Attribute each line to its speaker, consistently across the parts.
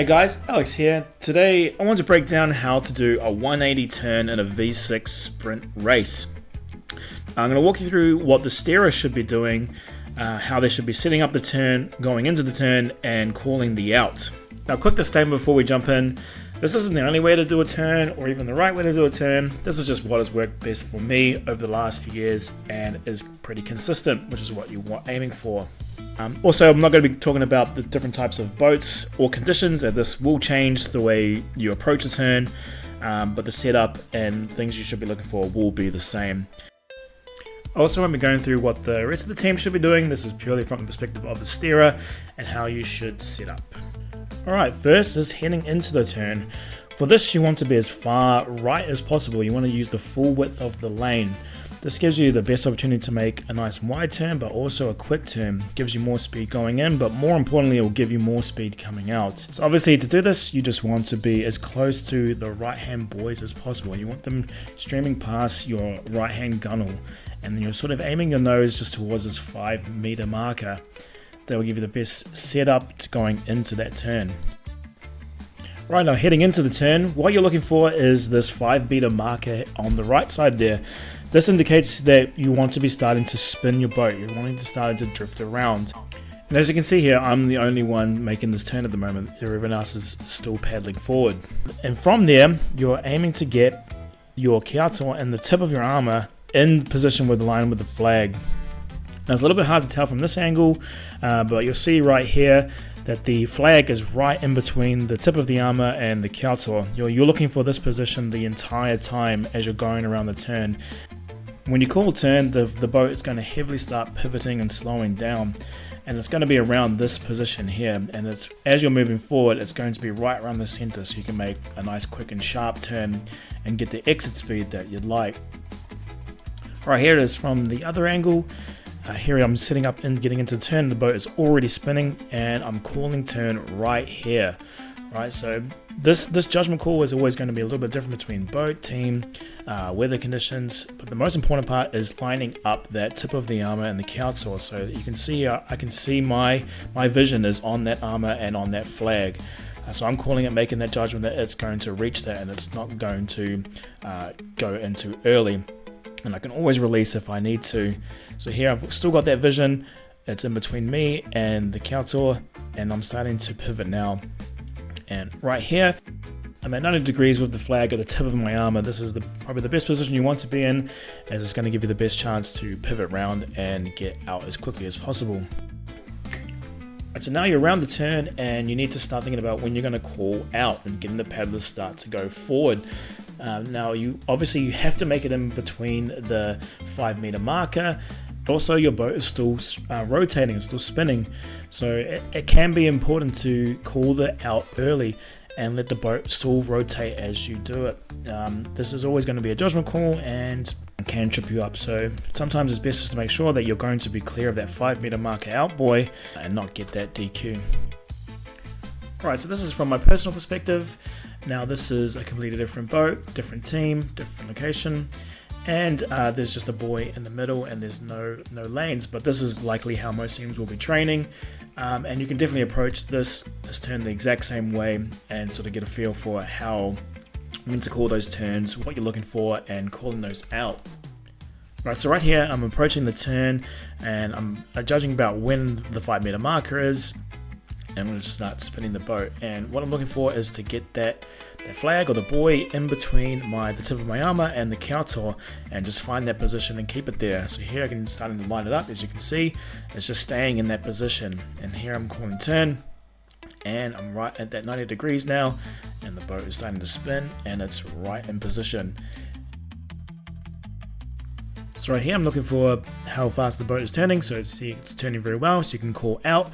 Speaker 1: Hey guys, Alex here. Today I want to break down how to do a 180 turn in a V6 sprint race. I'm going to walk you through what the steerer should be doing, how they should be setting up the turn, going into the turn, and calling the out. Now, quick disclaimer before we jump in. This isn't the only way to do a turn or even the right way to do a turn. This is just what has worked best for me over the last few years and is pretty consistent, which is what you want aiming for. Also, I'm not going to be talking about the different types of boats or conditions, and this will change the way you approach a turn, but the setup and things you should be looking for will be the same. Also, when we're going through what the rest of the team should be doing, this is purely from the perspective of the steerer and how you should set up. Alright, first is heading into the turn. For this, you want to be as far right as possible. You want to use the full width of the lane. This gives you the best opportunity to make a nice wide turn, but also a quick turn. It gives you more speed going in, but more importantly, it will give you more speed coming out. So obviously, to do this, you just want to be as close to the right-hand buoys as possible. You want them streaming past your right-hand gunnel, and then you're sort of aiming your nose just towards this 5-meter marker. That will give you the best setup to going into that turn. Right, now heading into the turn, what you're looking for is this 5-meter marker on the right side there. This indicates that you want to be starting to spin your boat. You're wanting to start to drift around. And as you can see here, I'm the only one making this turn at the moment. Everyone else is still paddling forward. And from there, you're aiming to get your kiato and the tip of your armor in position with the line with the flag. Now it's a little bit hard to tell from this angle, but you'll see right here that the flag is right in between the tip of the armor and the kiato. You're looking for this position the entire time as you're going around the turn. When you call turn, the boat is going to heavily start pivoting and slowing down, and it's going to be around this position here, and it's as you're moving forward, it's going to be right around the center, so you can make a nice quick and sharp turn and get the exit speed that you'd like. Right, here it is from the other angle. Here I'm setting up and getting into the turn. The boat is already spinning, and I'm calling turn right here. Right, so this judgment call is always going to be a little bit different between boat, team, weather conditions, but the most important part is lining up that tip of the armor and the kiato. So you can see, I can see my vision is on that armor and on that flag. So I'm calling it, making that judgment that it's going to reach that and it's not going to go into early. And I can always release if I need to. So here I've still got that vision. It's in between me and the kiato, and I'm starting to pivot now. And right here, I'm at 90 degrees with the flag at the tip of my armor. This is probably the best position you want to be in, as it's going to give you the best chance to pivot around and get out as quickly as possible. Right, so now you're around the turn, and you need to start thinking about when you're going to call out and getting the paddlers start to go forward. Now, you have to make it in between the 5-meter marker. Also, your boat is still rotating, it's still spinning, so it can be important to call the out early and let the boat still rotate as you do it. This is always going to be a judgment call and can trip you up, so sometimes it's best just to make sure that you're going to be clear of that 5-meter marker out buoy and not get that DQ. Alright, so this is from my personal perspective. Now this is a completely different boat, different team, different location, and there's just a buoy in the middle and there's no lanes, but this is likely how most teams will be training, and you can definitely approach this turn the exact same way and sort of get a feel for when to call those turns, what you're looking for, and calling those out. Right, so right here I'm approaching the turn and I'm judging about when the 5-meter marker is. I'm going to start spinning the boat, and what I'm looking for is to get that flag or the buoy in between the tip of my armor and the kiato, and just find that position and keep it there. So here I can start to line it up. As you can see, it's just staying in that position, and here I'm calling turn, and I'm right at that 90 degrees now, and the boat is starting to spin and it's right in position. So right here I'm looking for how fast the boat is turning, so see it's turning very well, so you can call out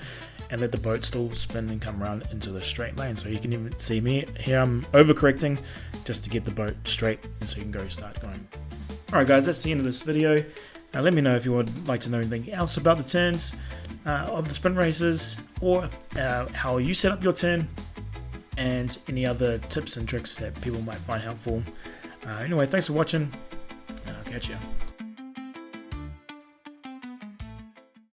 Speaker 1: and let the boat still spin and come around into the straight lane. So you can even see me here, I'm overcorrecting just to get the boat straight, and so you can start going. Alright guys, that's the end of this video. Now let me know if you would like to know anything else about the turns of the sprint races, or how you set up your turn, and any other tips and tricks that people might find helpful. Anyway, thanks for watching, and I'll catch you.